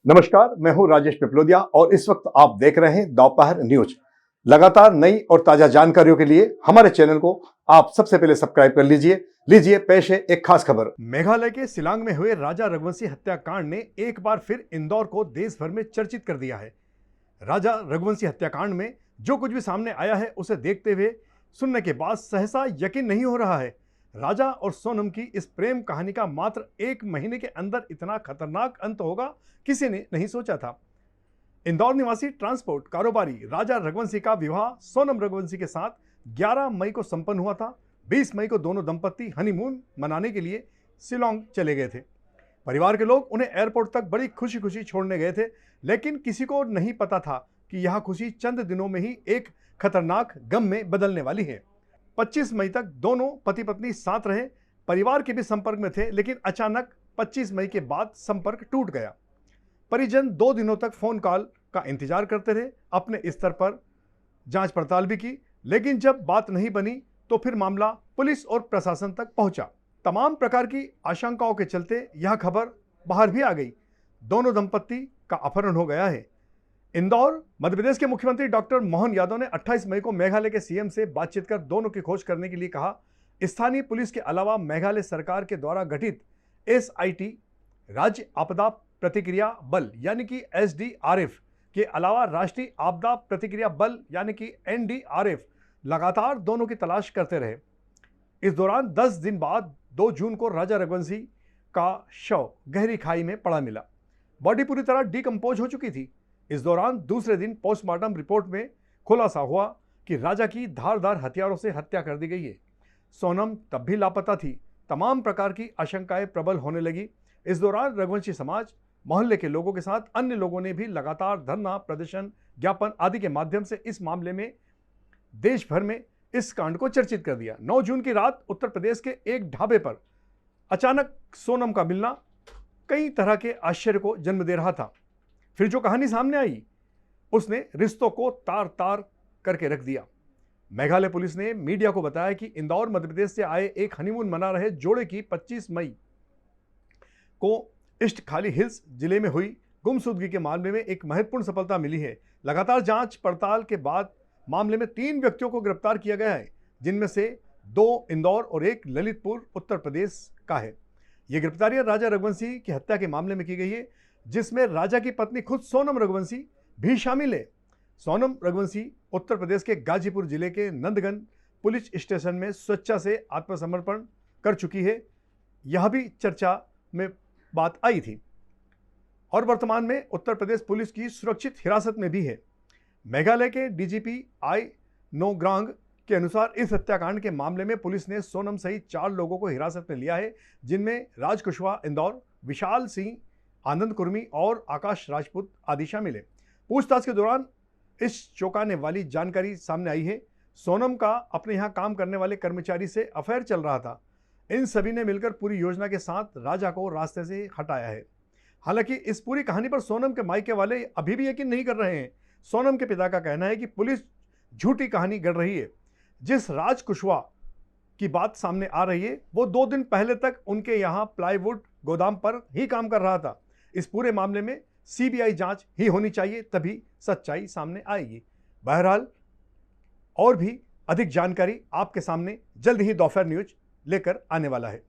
नमस्कार, मैं हूं राजेश पिपलोदिया और इस वक्त आप देख रहे हैं दोपहर न्यूज। लगातार नई और ताजा जानकारियों के लिए हमारे चैनल को आप सबसे पहले सब्सक्राइब कर लीजिए पेश है एक खास खबर। मेघालय के शिलांग में हुए राजा रघुवंशी हत्याकांड ने एक बार फिर इंदौर को देश भर में चर्चित कर दिया है। राजा रघुवंशी हत्याकांड में जो कुछ भी सामने आया है उसे देखते हुए सुनने के बाद सहसा यकीन नहीं हो रहा है। राजा और सोनम की इस प्रेम कहानी का मात्र एक महीने के अंदर इतना खतरनाक अंत होगा किसी ने नहीं सोचा था। इंदौर निवासी ट्रांसपोर्ट कारोबारी राजा रघुवंशी का विवाह सोनम रघुवंशी के साथ 11 मई को संपन्न हुआ था। 20 मई को दोनों दंपत्ति हनीमून मनाने के लिए शिलोंग चले गए थे। परिवार के लोग उन्हें एयरपोर्ट तक बड़ी खुशी खुशी छोड़ने गए थे, लेकिन किसी को नहीं पता था कि यह खुशी चंद दिनों में ही एक खतरनाक गम में बदलने वाली है। 25 मई तक दोनों पति पत्नी साथ रहे, परिवार के भी संपर्क में थे, लेकिन अचानक 25 मई के बाद संपर्क टूट गया। परिजन 2 दिनों तक फोन कॉल का इंतजार करते रहे, अपने स्तर पर जांच पड़ताल भी की, लेकिन जब बात नहीं बनी तो फिर मामला पुलिस और प्रशासन तक पहुंचा। तमाम प्रकार की आशंकाओं के चलते यह खबर बाहर भी आ गई, दोनों दंपत्ति का अपहरण हो गया है। इंदौर मध्य प्रदेश के मुख्यमंत्री डॉक्टर मोहन यादव ने 28 मई को मेघालय के सीएम से बातचीत कर दोनों की खोज करने के लिए कहा। स्थानीय पुलिस के अलावा मेघालय सरकार के द्वारा गठित एसआईटी राज्य आपदा प्रतिक्रिया बल यानी कि एसडीआरएफ के अलावा राष्ट्रीय आपदा प्रतिक्रिया बल यानी कि एनडीआरएफ लगातार दोनों की तलाश करते रहे। इस दौरान 10 दिन बाद 2 जून को राजा रघुवंशी का शव गहरी खाई में पड़ा मिला। बॉडी पूरी तरह डिकम्पोज हो चुकी थी। इस दौरान दूसरे दिन पोस्टमार्टम रिपोर्ट में खुलासा हुआ कि राजा की धारदार हथियारों से हत्या कर दी गई है। सोनम तब भी लापता थी। तमाम प्रकार की आशंकाएं प्रबल होने लगी। इस दौरान रघुवंशी समाज, मोहल्ले के लोगों के साथ अन्य लोगों ने भी लगातार धरना प्रदर्शन, ज्ञापन आदि के माध्यम से इस मामले में देश भर में इस कांड को चर्चित कर दिया। 9 जून की रात उत्तर प्रदेश के एक ढाबे पर अचानक सोनम का मिलना कई तरह के आश्चर्य को जन्म दे रहा था। फिर जो कहानी सामने आई उसने रिश्तों को तार तार करके रख दिया। मेघालय पुलिस ने मीडिया को बताया कि इंदौर मध्य प्रदेश से आए एक हनीमून मना रहे जोड़े की 25 मई को ईस्ट खाली हिल्स जिले में हुई गुमशुदगी के मामले में एक महत्वपूर्ण सफलता मिली है। लगातार जांच पड़ताल के बाद मामले में 3 व्यक्तियों को गिरफ्तार किया गया है, जिनमें से 2 इंदौर और 1 ललितपुर उत्तर प्रदेश का है। ये गिरफ्तारियां राजा रघुवंशी की हत्या के मामले में की गई है, जिसमें राजा की पत्नी खुद सोनम रघुवंशी भी शामिल है। सोनम रघुवंशी उत्तर प्रदेश के गाजीपुर जिले के नंदगन पुलिस स्टेशन में स्वेच्छा से आत्मसमर्पण कर चुकी है। यह भी चर्चा में बात आई थी और वर्तमान में उत्तर प्रदेश पुलिस की सुरक्षित हिरासत में भी है। मेघालय के डीजीपी आई नोग्रांग के अनुसार इस हत्याकांड के मामले में पुलिस ने सोनम सहित 4 लोगों को हिरासत में लिया है, जिनमें राज कुशवाहा इंदौर, विशाल सिंह, आनंद कुर्मी और आकाश राजपूत आदि शामिल है। पूछताछ के दौरान इस चौंकाने वाली जानकारी सामने आई है। सोनम का अपने यहाँ काम करने वाले कर्मचारी से अफेयर चल रहा था। इन सभी ने मिलकर पूरी योजना के साथ राजा को रास्ते से हटाया है। हालांकि इस पूरी कहानी पर सोनम के मायके वाले अभी भी यकीन नहीं कर रहे हैं। सोनम के पिता का कहना है कि पुलिस झूठी कहानी गढ़ रही है। जिस राज कुशवाहा की बात सामने आ रही है वो 2 दिन पहले तक उनके यहाँ प्लाईवुड गोदाम पर ही काम कर रहा था। इस पूरे मामले में सीबीआई जांच ही होनी चाहिए, तभी सच्चाई सामने आएगी। बहरहाल और भी अधिक जानकारी आपके सामने जल्द ही दोपहर न्यूज लेकर आने वाला है।